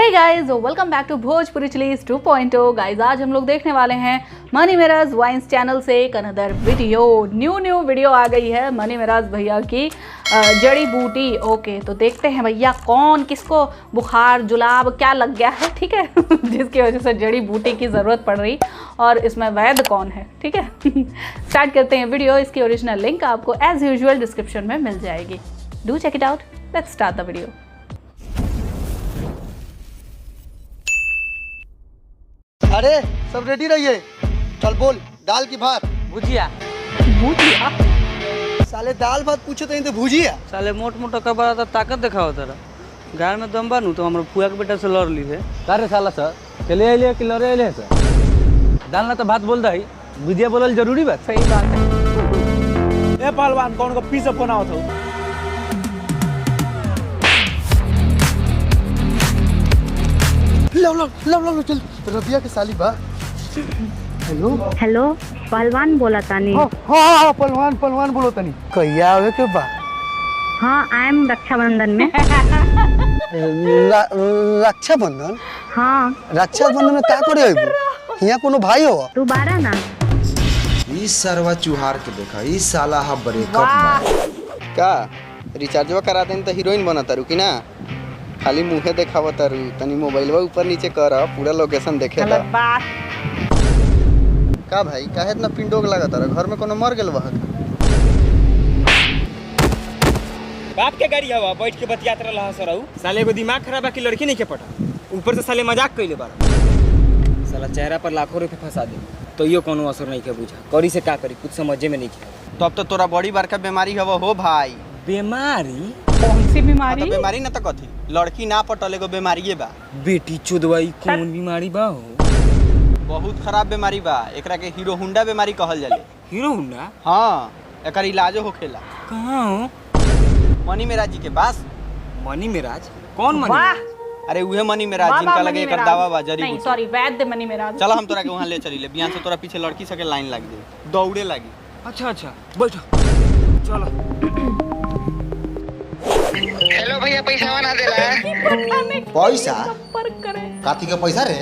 Hey guys, welcome back to Bhojpuri Chillies 2.0। Guys आज हम लोग देखने वाले हैं मनी मिराज वाइन्स चैनल से एक अनदर वीडियो। न्यू वीडियो आ गई है मनी मिराज भैया की जड़ी बूटी। ओके, तो देखते हैं भैया कौन किसको बुखार जुलाब क्या लग गया है, ठीक है जिसकी वजह से जड़ी बूटी की ज़रूरत पड़ रही, और इसमें वैद्य कौन है, ठीक है स्टार्ट करते हैं वीडियो। इसकी ओरिजिनल लिंक आपको एज यूजुअल डिस्क्रिप्शन में मिल जाएगी। Do check it out, let's start the video. अरे सब रेडी रहिए, चल बोल दाल की भात भुजिया। भुजिया साले दाल भात पूछे तो भुजिया। साले मोट मोटा कपड़ा तो ताकत दिखाओ तेरा गाड़ में दम बानू तो हमरा फुआ के बेटा से लड़ ली है। अरे साला सर चले आइए कि लड़े आइए सर, दाल ना तो भात बोल दही, भुजिया बोलल जरूरी बात। सही बात है। ए पहलवान कौन को पीस फोन आवत हो? लो चल रबिया के साली बा। हेलो पहलवान बोला तानी। हाँ पहलवान बोलो तनी। कहिया आवे के बा? हाँ आई एम रक्षाबंधन में। रक्षाबंधन? हाँ रक्षाबंधन में क्या करे यहाँ कोनो भाई हो? तू बारा ना। इस सरवा चुहार के देखा, इस साला हा ब्रेकअप का रिचार्जवा करा देन तो हीरोइन बना तारू की ना? खाली मुंहे देखावा तारू, तनी मोबाइलवा ऊपर नीचे कर, पूरा लोकेशन देखे दा। का भाई काहे इतना पिंडोग लगा तारा? घर में कोनो मर गेल बा? बाप के गाड़ी हवा बैठ के बतियात रहा सरऊ। साले को दिमाग खराब है कि लड़की नहीं के पटा, ऊपर से साले मजाक कइले बारा। साला चेहरा पर लाखों रुपए फंसा दे तो यो कोनो असर नहीं के बुझा, करी से का करी कुछ समझे में नहीं के। तब तो तोरा बड़ी बड़का बीमारी हवा हो भाई। बीमारी? कौन सी बीमारी? तो बीमारी ना तो कथी, लड़की ना पटल एगो बीमारी बा। बेटी चोदवाई कौन बीमारी बा हो? बहुत खराब बीमारी बा, एकरा के हीरो हुंडा बीमारी कहल जाले। हीरो हुंडा? हाँ, एकर इलाजो होखेला। कहाँ हो? मनी मिराज जी के पास। मनी मिराज? कौन मनी? वाह, अरे उहे मनी मिराज जिनका लगे एकर दावा बा जड़ी नहीं बूटी। सॉरी वैद्य मनी मिराज। चलो हम तोरा के वहां ले चली ले, बिहान से तोरा पीछे लड़की सके लाइन लग जाए, दौड़े लगी। अच्छा बैठो चलो। हेलो भैया, पैसा बना देला। पैसा पर करे काथी के पैसा रे?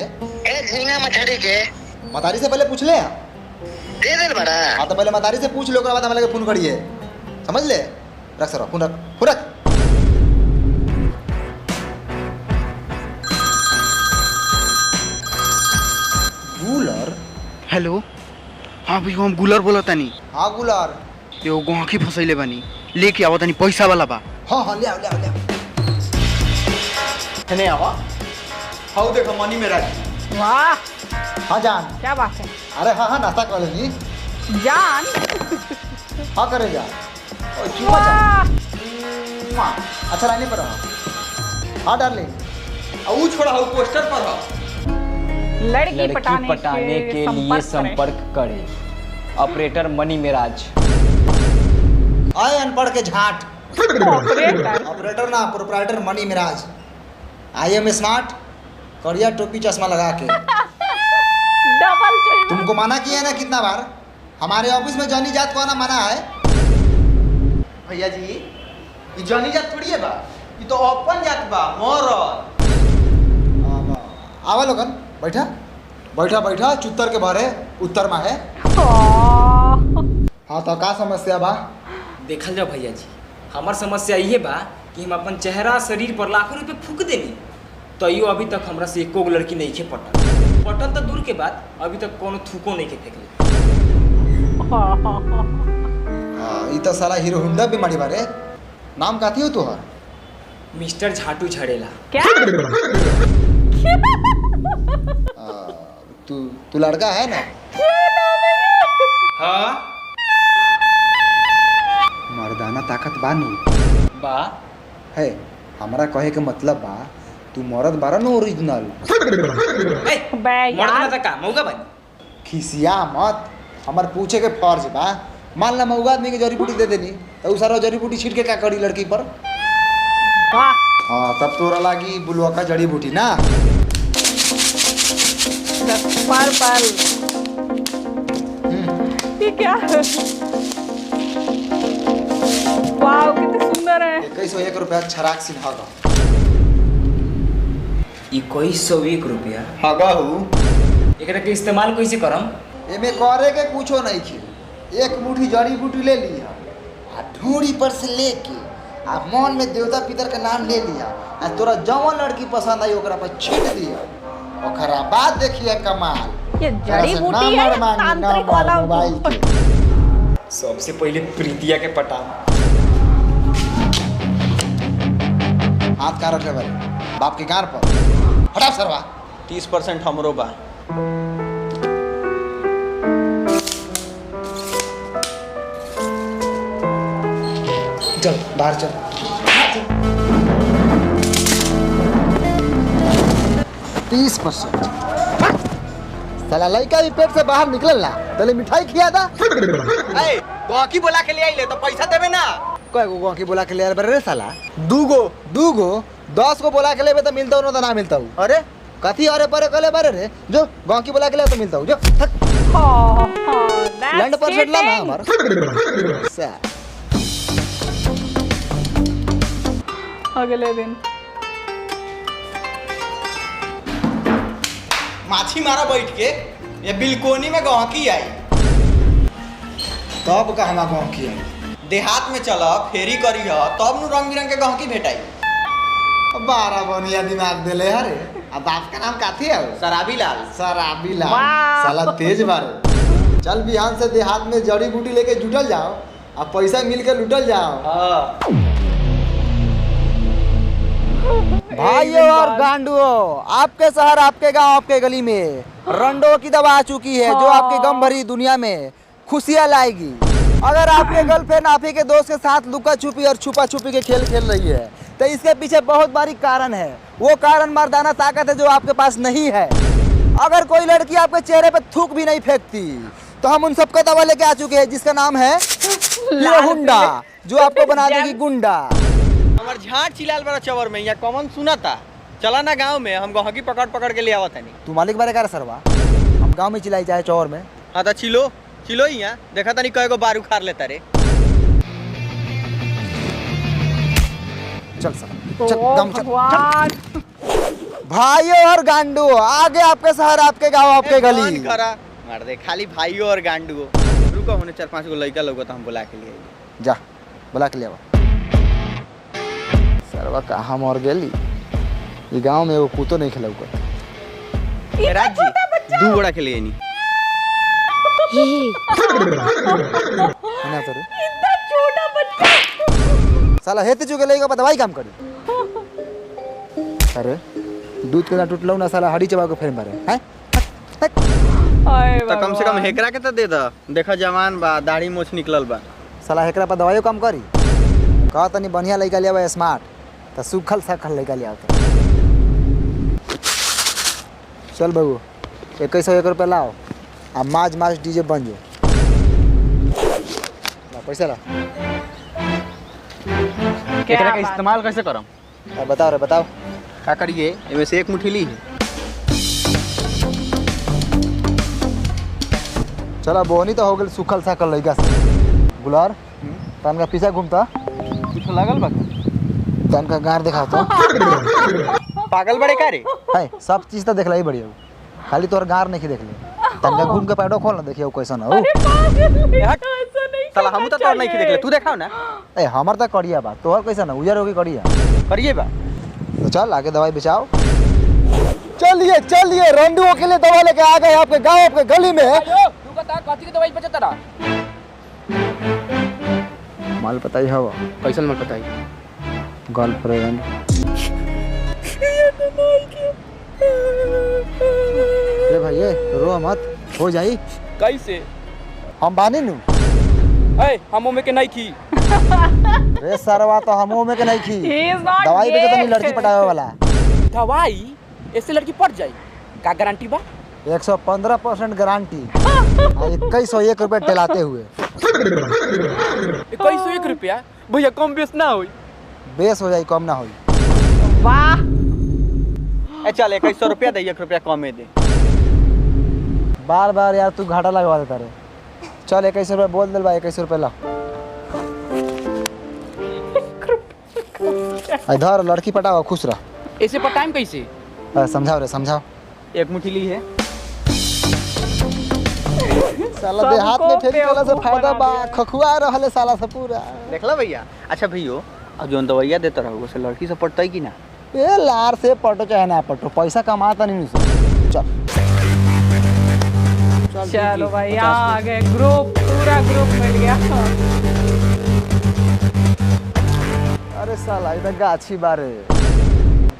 ए झींगा मछली के मतारी से पहले पूछ ले। दे देल बड़ा। हाँ तो पहले मतारी से पूछ लो, ओकरा बाद हम लगे फोन करिए, समझ ले। रख सर फोन रख। गुलर? हेलो, हाँ भैया हम गुलर बोला तानी। हाँ गुलर। एगो गोंखी फसैले बानी, लेके आवत तानी, पैसा वाला बा। हाँ ले आओ। नहीं आवा। हाउ देखो मनी मिराज। वाह हाँ जान। क्या बात है अरे हाँ नाश्ता कर लेनी। जान। हाँ करे जा। अच्छा लाइने पर रहो। हाँ डार्लिंग। ऊ छोड़ा हो पोस्टर पर हो। लड़की पटाने के लिए संपर्क करें ऑपरेटर मनी मिराज। आए अनपढ़ के झाट। ऑपरेटर ऑपरेटर ना, proprietor Mani Meraj. I am smart, करिया टोपी चश्मा लगा के। डबल तुमको मना किया है ना कितना बार? हमारे ऑफिस में जॉनी जात को आना मना है। भैया जी ये जॉनी जात थोड़ी है बा, ये तो ओपन जात बा, मोर। आवा लोगन, बैठा चुत्तर के बारे उत्तर में है। हाँ तो का समस्या बा? देखल जाओ भैया जी, हमार समस्या ये बा कि हम अपन चेहरा शरीर पर लाखों रुपए फूक देनी, तो यो अभी तक हमरा से एको लड़की नहीं के पटल तो दूर के बाद अभी तक कोनो थूको नहीं के फेंकले। ये तो साला हीरो हुंडा बीमारी बारे। नाम काथी हो तुहार? मिस्टर झाटू झड़ेला। क्या? तू लड़का है ना? हाँ मर्दाना ताकत बानू बा है। हमारा कहे के मतलब बा तू मर्द बारा ना ओरिजिनल। बे यार का मौका बन खिसिया मत, हमार पूछे के फर्ज बा। मान ला मऊगा आदमी के जड़ी बूटी दे देनी तो उ सारा जड़ी बूटी छीट के क्या करी लड़की पर? वाह हाँ तब तोरा लागी बुलवा का जड़ी बूटी ना। पर ये क्या है? वाह कितनी सुंदर है। 2101 रुपया छराक सिन्हा का। 2101 रुपया हगहू एकरा के इस्तेमाल कैसे करम? एमे करे के कुछो नहीं खे। एक मुट्ठी जड़ी बूटी ले लिया आ ढूंढी पर से लेके आ मन में देवता पितर के नाम ले लिया आ तोरा जवन लड़की पसंद आई ओकरा पर छीट दिया। ओकरा बाद देखिए कमाल। ये जड़ी बूटी है या तांत्रिक वाला मोबाइल के। सबसे पहले प्रीतिया के पटाम। हाथ का रखे भाई बाप के गार पर हटा सरवा। 30% हमरो बा। चल बाहर चल। 30%। साला लड़का भी पेट से बाहर निकल ला पहले मिठाई खिया था। ए गौकी बोला के ले आइले तो पैसा देबे ना। कय गो गौकी बोला के ले आए रे साला? दूगो 10 को बोला के लेबे तो मिलता हो ना ना मिलता हूँ। अरे कथी अरे परे कले बारे रे जो गौकी बोला के ले तो मिलता हूँ जो लैंड पर सेट ला ना हमारा सा। अगले दिन माछी मारा बैठ के ये बिलकोनी में गौकी आई। तब कहवा गौकी आई? देहात में चल फेरी करी तब नु रंग बिरंग के गहकी भेटाई। 12 बनिया दिमाग देले हरे। अब बाप का नाम काथी है? शराबी लाल। शराबी लाल साला तेज मारे। चल बिहान से देहात में जड़ी बूटी लेके जुटल जाओ अब पैसा मिल के लुटल जाओ। भाइयों और गांडुओं, आपके शहर आपके गांव आपके गली में रंडो की दवा आ चुकी है जो आपके गम भरी दुनिया में खुशियां लाएगी। अगर आपके गर्लफ्रेंड आप ही के दोस्त के साथ लुका छुपी और छुपा छुपी के खेल खेल रही है तो इसके पीछे बहुत बारीक कारण है। वो कारण मर्दाना ताकत है जो आपके पास नहीं है। अगर कोई लड़की आपके चेहरे पे थूक भी नहीं फेंकती तो हम उन सबका दवा लेके आ चुके हैं जिसका नाम है हीरो हुंडा जो आपको बना देगी गुंडा। हमार झाट चिलाल बड़ा चवर में यहाँ कॉमन सुना था। चला ना गांव में हम गहकी पकड़ पकड़ के ले आवत हनी। तू मालिक बारे कर सरवा हम गांव में चिल्लाई चाहे चौर में। हाँ तो चिलो चिलो ही यहाँ देखा था नहीं कई गो बार उखाड़ लेता रे। चल सर चल गांव चल। भाइयों और गांडू आगे आपके शहर आपके गांव आपके गली। करा मार दे खाली भाइयों और गांडू। रुको होने 4-5 गो लड़का लोग तो हम बुला के लिए जा बुला के ले आवा। सरवा कहाँ मर गेली? ये गांव में वो कुतो नहीं खेला हुआ। राज जी 2 बड़ा के लिए नहीं है तो रे इतना छोटा बच्चा साला हेते चुके लेगा दवाई काम करी। अरे दूध के ना टूटलो ना साला हड्डी चबा के फिर मारे हैं। तो कम से कम हेकरा के तो दे दा। देखा जवान बा दाढ़ी मोछ निकलल बा। साला हेकरा पर दवाइयो काम करी। कहा तनी बढ़िया लड़का लिया स्मार्ट तो सूखल साखल लड़का लिया। चल बबू 2101 रुपये लाओ आ माज माज डीजे बन जो। पैसा ला एकरा के इस्तेमाल कैसे करम? बताओ रे बताओ। क्या करिए इनमें से एक मुट्ठी ली है। चला बोहनी तो हो गई सूखल साखल लड़का से। गुलार तन का पीछा घूमता कुछ लागल बा? तन का गार दिखा तो पागल बड़े का रे? है सब चीज तो देख ला ही बढ़िया खाली तोर गार नहीं देख ले। तन का घूम के पैडो खोल ना देखियो कैसा ना हो। साला हम तो तोर नहीं देख ले तू देखाओ ना। ए हमर तक कड़िया बा तोहर कैसा ना उजर होगी कड़िया करिए बा। तो चल आगे दवाई बेचाओ। चलिए चलिए रंडुओं के लिए दवा लेके आ गए आपके गांव आपके गली में। तू बता कथी के दवाई बेचत रहा? माल पता ही हवा कैसन मत बताई। गर्लफ्रेंड अरे भाई रो मत हो जाई। कैसे? हम बानी नु ए हमो में के नहीं खी। रे सरवा तो हमो में के नहीं खी। He is not दवाई बेचे तो gay. नहीं लड़की पटावे वाला। दवाई ऐसे लड़की पड़ जाई का गारंटी बा? 115% गारंटी 2101 रुपये टेलाते हुए। 2101 रुपया भैया कम बेस ना होई। बेस हो जाई कम ना होई। वाह ए चल 2100 रुपया दे 1 रुपया कमे दे। बार बार यार तू घाटा लगवा देता रे। चल 21 रुपये बोल दिल भाई 21 रुपये ला। इधर लड़की पटाओ खुश रह। ऐसे पर टाइम कैसे? समझाओ रे समझाओ। एक मुट्ठी ली है। साला देहात में फेरी वाला से बेवकूफ फायदा बना बा, दिया। खखुआ रहले साला से पूरा। देखला भैया। अच्छा भैयो, अब जोन दवाइया देता रहो से लड़की से पटतई कि ना? ए लार से पटो चाहे ना पटो, पैसा कमाता नहीं उसे। चल चलो भाई यहाँ आ गए, ग्रुप पूरा ग्रुप मिल गया। अरे साला इधर गाछी बारे,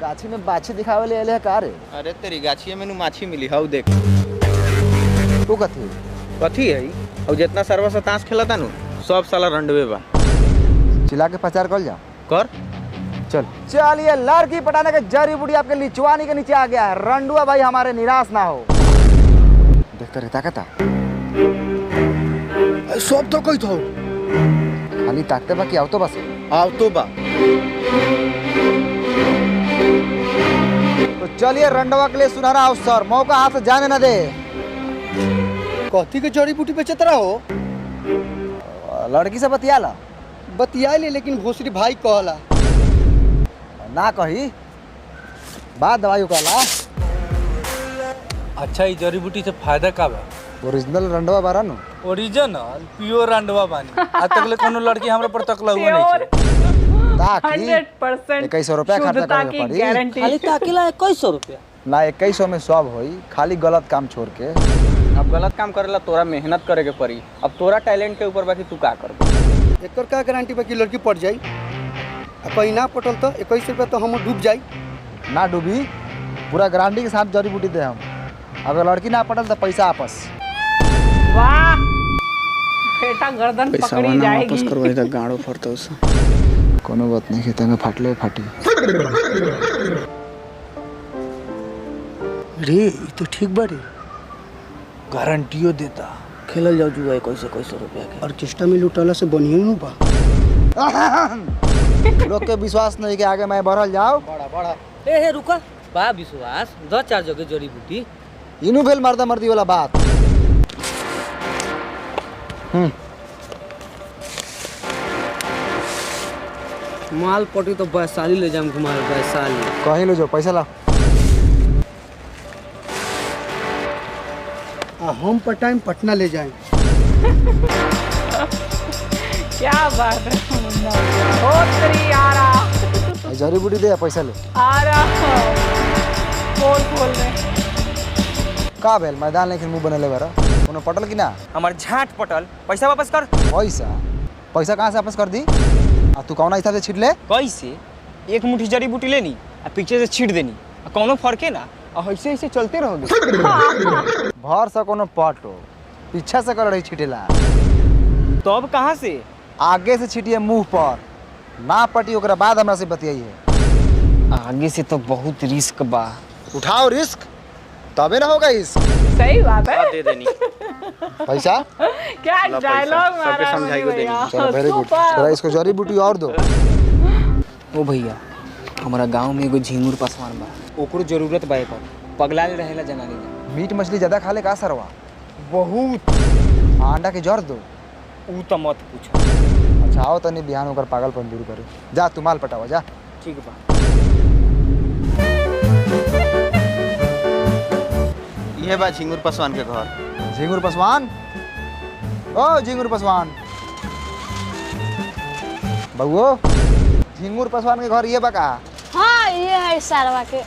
गाछी में बाछी दिखावे ले आले का रे? अरे तेरी गाछिए में माछी मिली हाउ देख। तू कथी कथी है? और जितना सरवा से ताश खेलता नु सब साला रंडवे बा। चिल्ला के प्रचार कर जा। कर। चल चलिए, लड़की पटाने के जड़ी बूटी आपके लिचवानी के नीचे आ गया है। रंडुआ भाई हमारे निराश ना हो। देखते रहता कहता सब तो कोई तो खाली ताकते बा कि आओ तो बस आओ तो बा। तो चलिए, रंडवा के लिए सुनहरा अवसर, मौका हाथ से जाने ना दे। कथी के जड़ी बूटी बेचत रहो? लड़की से बतिया ला। बतिया ले, लेकिन भोसरी भाई कहला ना कही बात दवाई कहला। अच्छा ये जड़ी बूटी से फायदा का बा? ओरिजिनल रंडवा बारा नु। ओरिजिनल प्योर रंडवा बानी। आज तक ले कोनो लड़की हमरा पर तकला हुआ नहीं छे। ताकि 100% 2100 रुपया खर्चा शुद्धता करे की पड़ी। गारंटी। खाली ताकिला 2100 रुपया। ना 2100 में सब होई, खाली गलत काम छोड़ के। अब गलत काम करेला तोरा मेहनत करे के पड़ी। अब तोरा टैलेंट के ऊपर बाकी तू का कर। एकर का गारंटी बा कि लड़की पट जाई? आ कहीं ना पटल तो 21 रुपया तो हम डूब जाई। ना डूबी, पूरा गारंटी के साथ जड़ी बूटी दे हम। अगर लड़की ना पटल तो पैसा वापस। वाह बेटा, गर्दन पकड़ी जाएगी। करवाई त गाड़ो फरतो से। कोनो बात नहीं, खेते में फाटले फाटी। रे ये तो ठीक बा रे। गारंटियो देता। खेलल जाऊ जुआ 2100 रुपया के। ऑर्केस्ट्रा में लुटाला से बनिए नु बा। लोग के विश्वास नहीं के आगे मैं बढ़ल जाओ। ए रुका बा विश्वास 10-4 जगह जड़ी बूटी। इनू भेल मर्दा मर्दी वाला बात। माल पटी तो वैशाली ले जाम घुमाए, वैशाली। कहीं लो जो पैसा ला। हम पटाइम पटना ले जाएं। क्या बात है, बहुत तेरी आ रहा जड़ी बूटी दे, पैसा ले। आ रहा खोल में। का भेल मैदान लेकिन मुंह बनले बारा? कोनो पटल कि ना? हमार झाट पटल, पैसा वापस कर। पैसा कहाँ से वापस कर दी? आ तू कौन हिसाब से छिट ले? कैसे? एक मुट्ठी जड़ी बूटी लेनी आ पीछे से छीट देनी, कौनो फर्के ना, और ऐसे ऐसे चलते रहोगे। भर से कोनो पटो, पीछे से कर रही छिटेला। तो अब कहाँ से? आगे से छिटिए मुंह पर, ना पटी ओकरा बाद हमरा से बतियाइए। आगे से तो बहुत रिस्क बा। उठाओ रिस्क, तबे ना होगा इस। सही बात है। दे देनी पैसा क्या डायलॉग सबके मारा समझाई मनी को देनी। भैया। चलो वेरी गुड। थोड़ा इसको जड़ी बूटी और दो। ओ भैया, हमारा गांव में एगो झिंगुर पसवान बा, ओकरो जरूरत बा। एकर पगलाल रहेला जनानी में। मीट मछली ज्यादा खा ले का सरवा? बहुत। अंडा के जड़ दो। ऊ तो मत पूछो। अच्छा आओ तनी बिहान होकर पागलपन दूर करे। जा तू माल पटावा जा। ठीक बा। ये बा झिंगुर पासवान के घर। झिंगुर पासवान, ओ झिंगुर पासवान बउओ, झिंगुर पासवान के घर ये बा का? हाँ ये है सारवा के।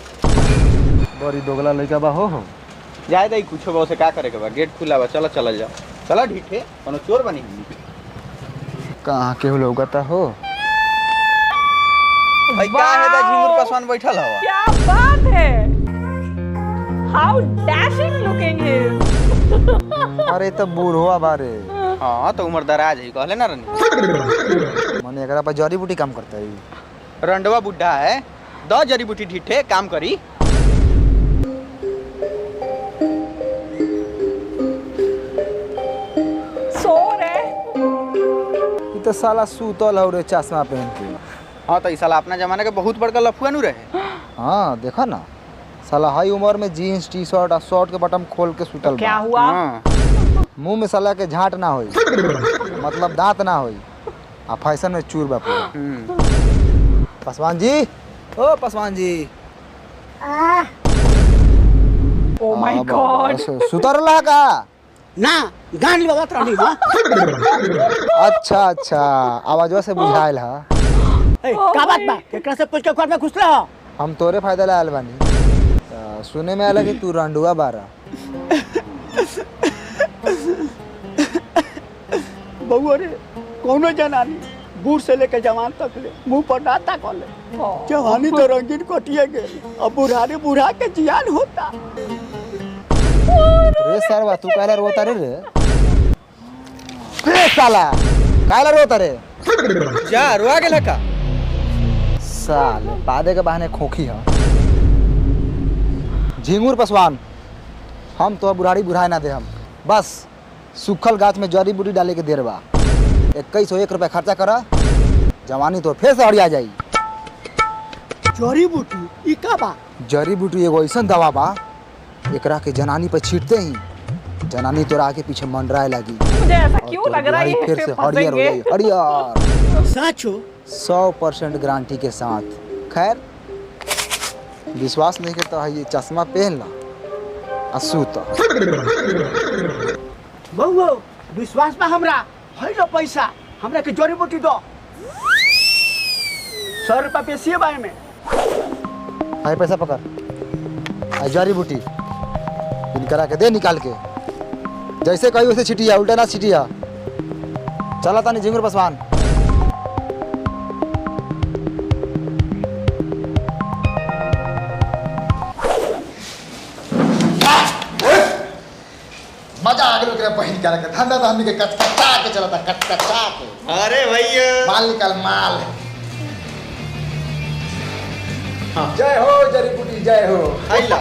बड़ी दोगला लड़का बा हो। जाए दई कुछो बा, उसे का करे के बा? गेट खुला बा, चलो चलल जाओ। चला ढीठे, कोनो चोर बनी। कहाँ केहू लौकता हो? भाई का है दा झिंगुर पासवान बैठल हवा? क्या बात है, how dashing looking he is. अरे तो बूढ़वा बारे। हां तो उम्र दराज है, कहले ना रनी। मने एकरा पर जड़ी बूटी काम करता है। रंडवा बुड्ढा है, 10 जड़ी बूटी ढीठे काम करी। सो रे ये तो साला सूतल हो रे चश्मा पहन के। हाँ तो ई साला अपना जमाने के बहुत बड़का लफुआ नु रहे। हाँ देखा ना, साला हाई उम्र में जीन्स टी शर्ट और शर्ट के बटन खोल के सुतल क्या बा। हुआ? मुंह में साला के झाट ना होई, मतलब दांत ना होई, आ फैशन में चूर बा पूरा। पासवान जी, ओ पासवान जी, गॉड। सुतर रहा का? ना गान बजात रहनी हां। अच्छा अच्छा, आवाजवा से बुझाइल हा। का बात बा? केकरा से पूछ के घर में घुस रहा? हम तोरे फायदा ला आयल बानी। सुने में आला कि तू रंडुआ बारा। बउआ रे कोनो जनानी बूढ़ से लेके जवान तक ले मुंह पर डाटा कर ले। जवानी तो रंगीन कटिए गेल, अब बुढ़ारी बुढ़ा के जियान होता। रे सरवा तू काला रोता रे? रे साला काला रोता रे? जा रुआ गेला का? साले पादे के बहाने खोखी है। झिंगुर पसवान, हम तो बुढ़ाड़ी बुढ़ाए ना दे हम। बस सूखल गाछ में जड़ी बूटी डाले के देर बा। 2101 रुपया खर्चा करा, जवानी तो फिर से हरिया जाई। जड़ी बूटी ई का बा? जड़ी बूटी एगो ऐसा दवा बा, एकरा के जनानी पर छींटते ही जनानी तोरा आगे पीछे मंडराए लगी। मुझे ऐसा और क्यों तोर लग रहा है बुढ़ाई ये फिर से हरियर हो फंसेंगे? जाई। हरियर साचो 100% गारंटी के साथ। खैर विश्वास नहीं करता है, ये चश्मा पहन ला असूता। बउआ विश्वास बा हमरा? है लो पैसा, हमरा के जड़ी बूटी दो। 100 रुपया बेसिए बा में। हाय पैसा पकड़, जड़ी बूटी इनकरा के दे निकाल के। जैसे कही वैसे छिटिया, उल्टा ना छिटिया। चला तानी झिंगुर पसवान। मजा आ गया बहन का ठंडा तो हमनी के कचकचा के चलता, कचकचा के। अरे भैया माल निकाल माल। जय हो जड़ी बूटी, जय हो। आइला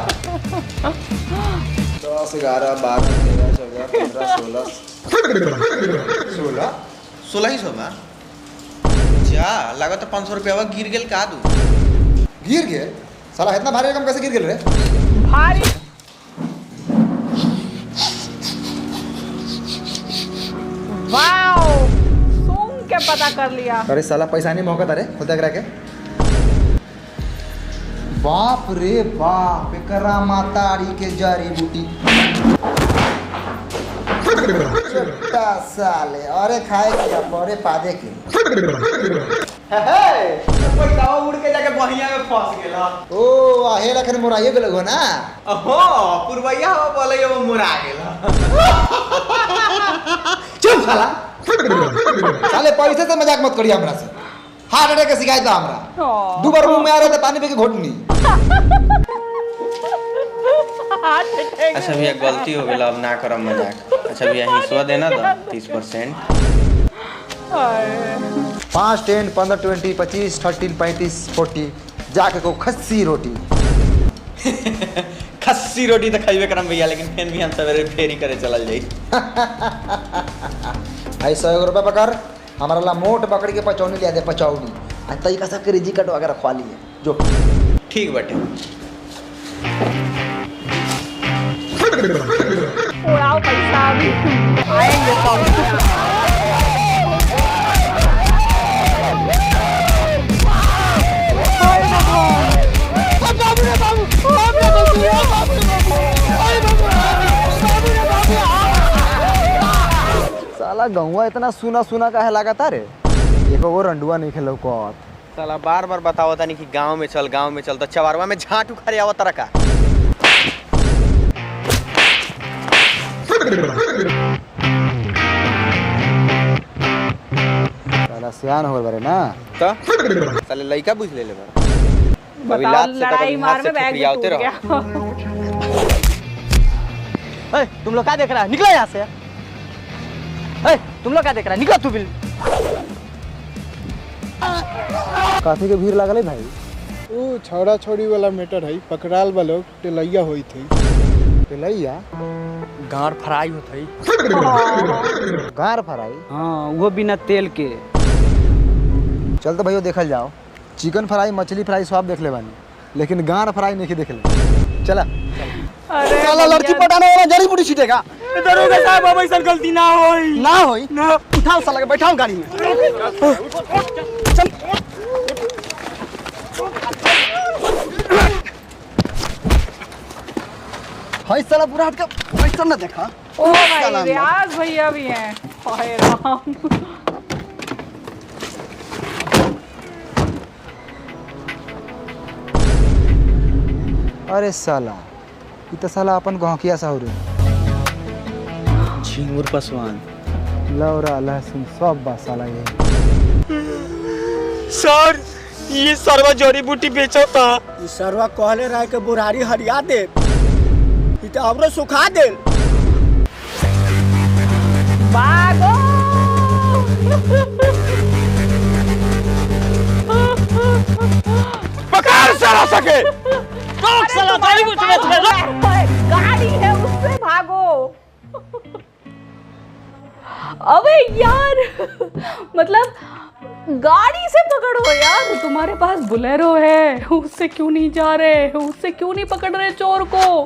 10 11 12 13 14 15 16 16 ही सौ में जा लागत 500 रुपया गिर गेल का दू। गिर गेल? साला इतना भारी रकम कैसे गिर गेल रे? भारी वाओ, सूंघ के पता कर लिया। अरे साला पैसा नहीं मौका रे खुदा करा के। बाप रे बाप, एकरा मातारी के जड़ी बूटी। छोटा साले, अरे खाए के परे पादे के। पैसा उड़ के जाके बहिया में फंस गेला। ओ आहे रखन मोराइए गेल हो ना। हो पुरवैया हो बोले वो मुरा गेला। चुप साला। साले पैसे से मजाक मत करिए हमरा से। हार्ट अटैक के शिकायत बा हमरा। दो बार मुंह में आ रहा था पानी पी के घोटनी। अच्छा भैया गलती हो गया, अब ना करम मजाक। अच्छा भैया हिस्सा देना दो 30%। 5 10 15 20 25 13 35 40 जाके को खस्सी रोटी। खस्सी रोटी तो खाइबे करम भैया, लेकिन फिर भी हम सवेरे फेरी करे चल जाई। आई 100 रुपया पकड़, हमारा ला मोट बकरी के पचौनी लिया दे, पचौनी। आ तरीका से करेजी कट वगैरह खवा लिए जो। ठीक बटे। उड़ाओ पैसा, अभी आएंगे सब। साला गौवा इतना सुना सुना काहे लागता रे? एको वो रंडुआ नहीं खेलो को। साला बार बार बताओ तानी कि गांव में चल तो चवारवा में झाट उखाड़े आवत तरह का। साला सियान हो बारे ना। तो साले लइका बुझ ले बा। अभी बताओ, लात से लड़ाई तक मार हाथ से में बैग भी ठुकरियाते टूट रहो। गया। तुम लोग क्या देख रहा है? निकलो यहाँ से। तुम लोग क्या देख रहा है? निकलो तू बिल। काफी के भीड़ लागल है भाई। ओ छौड़ा छौड़ी वाला मैटर है, पकड़ाल बा लोग टेलैया होई थी। टेलैया गार फ्राई होत है। गार फ्राई? हाँ, वो बिना तेल के। चल तो भैया देखल जाओ, चिकन फ्राई मछली फ्राई सब देख ले बानी, लेकिन गार फ्राई नहीं देख ले। चला साला लड़की पटाने वाला जड़ी बूटी छीटेगा। दरोगा साहब अब ऐसा गलती ना होई। ना होई ना, उठाओ साला के बैठाओ गाड़ी में। चल हाय साला बुढ़ा का पैसा ना देखा। ओ भाई रियाज भैया भी हैं। हाय राम। अरे साला ये तो साला अपन गहकिया साहू रे। झिंगुर पासवान लौरा लहसुन सब बा साला ये। सर ये सरवा जड़ी बूटी बेचो था। ई सरवा कहले रहे के बुढ़ारी हरिया दे, ई तो हमरो सुखा दे। भागो। पकड़ साला सके। साला गाड़ी है उससे भागो। अबे यार मतलब गाड़ी से पकड़ो यार, तुम्हारे पास बुलेरो है, उससे क्यों नहीं जा रहे, उससे क्यों नहीं पकड़ रहे चोर को,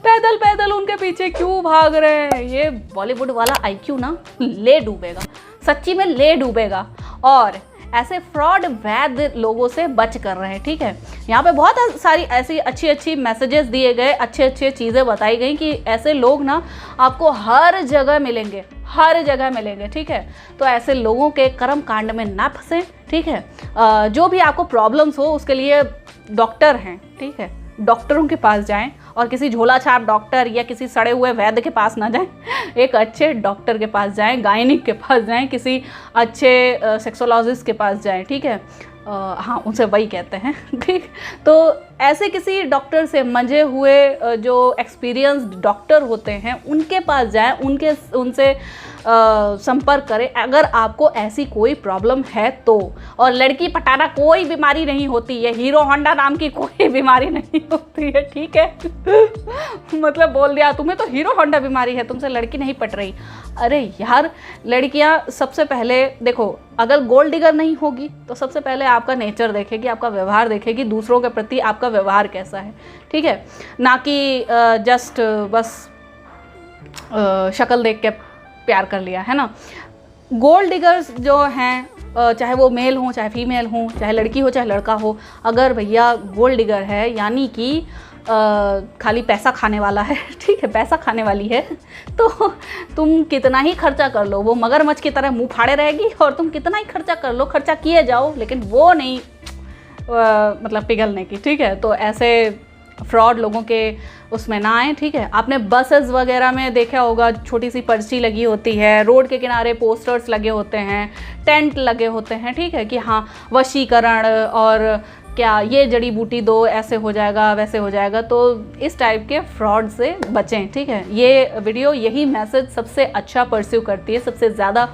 पैदल पैदल उनके पीछे क्यों भाग रहे हैं। ये बॉलीवुड वाला आईक्यू ना ले डूबेगा, सच्ची में ले डूबेगा। और ऐसे फ्रॉड वैध लोगों से बच कर रहे हैं, ठीक है। यहाँ पे बहुत सारी ऐसी अच्छी अच्छी मैसेजेस दिए गए, अच्छे अच्छे चीज़ें बताई गई कि ऐसे लोग ना आपको हर जगह मिलेंगे, हर जगह मिलेंगे, ठीक है। तो ऐसे लोगों के कर्म कांड में ना फंसें, ठीक है। जो भी आपको प्रॉब्लम्स हो उसके लिए डॉक्टर हैं, ठीक है। डॉक्टरों के पास जाएं और किसी झोला छाप डॉक्टर या किसी सड़े हुए वैद्य के पास ना जाएं, एक अच्छे डॉक्टर के पास जाएं, गायनिक के पास जाएं, किसी अच्छे सेक्सोलॉजिस्ट के पास जाएं, ठीक है। हाँ उनसे वही कहते हैं, ठीक। तो ऐसे किसी डॉक्टर से मंजे हुए जो एक्सपीरियंस्ड डॉक्टर होते हैं उनके पास जाएं, उनसे संपर्क करें अगर आपको ऐसी कोई प्रॉब्लम है तो। और लड़की पटाना कोई बीमारी नहीं होती है, हीरो होंडा नाम की कोई बीमारी नहीं होती है, ठीक है। मतलब बोल दिया तुम्हें तो हीरो होंडा बीमारी है, तुमसे लड़की नहीं पट रही। अरे यार लड़कियां सबसे पहले देखो, अगर गोल्ड डिगर नहीं होगी तो सबसे पहले आपका नेचर देखेगी, आपका व्यवहार देखेगी, दूसरों के प्रति आपका व्यवहार कैसा है, ठीक है। ना कि जस्ट बस शक्ल देख के प्यार कर लिया, है ना। गोल्ड डिगर्स जो हैं, चाहे वो मेल हो चाहे फीमेल हो, चाहे लड़की हो चाहे लड़का हो, अगर भैया गोल्ड डिगर है यानी कि खाली पैसा खाने वाला है, ठीक है, पैसा खाने वाली है, तो तुम कितना ही खर्चा कर लो वो मगरमच्छ की तरह मुंह फाड़े रहेगी। और तुम कितना ही खर्चा कर लो, खर्चा किए जाओ, लेकिन वो नहीं मतलब पिघलने की, ठीक है। तो ऐसे फ्रॉड लोगों के उसमें ना आए, ठीक है। आपने बसेस वगैरह में देखा होगा, छोटी सी पर्ची लगी होती है, रोड के किनारे पोस्टर्स लगे होते हैं, टेंट लगे होते हैं, ठीक है, कि हाँ वशीकरण और क्या ये जड़ी बूटी दो ऐसे हो जाएगा वैसे हो जाएगा। तो इस टाइप के फ्रॉड से बचें, ठीक है। ये वीडियो यही मैसेज सबसे अच्छा परस्यू करती है, सबसे ज़्यादा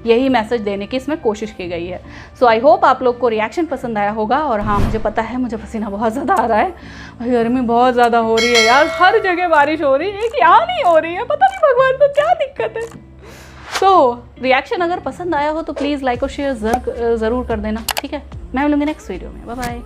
यही मैसेज देने की इसमें कोशिश की गई है। सो आई होप आप लोग को रिएक्शन पसंद आया होगा। और हाँ मुझे पता है मुझे पसीना बहुत ज़्यादा आ रहा है, गर्मी बहुत ज़्यादा हो रही है यार, हर जगह बारिश हो रही है, यहाँ नहीं हो रही है, पता नहीं भगवान को क्या दिक्कत है। तो रिएक्शन अगर पसंद आया हो तो प्लीज़ लाइक और शेयर ज़रूर कर देना, ठीक है। मैं मिलूँगी नेक्स्ट वीडियो में, बाय बाय।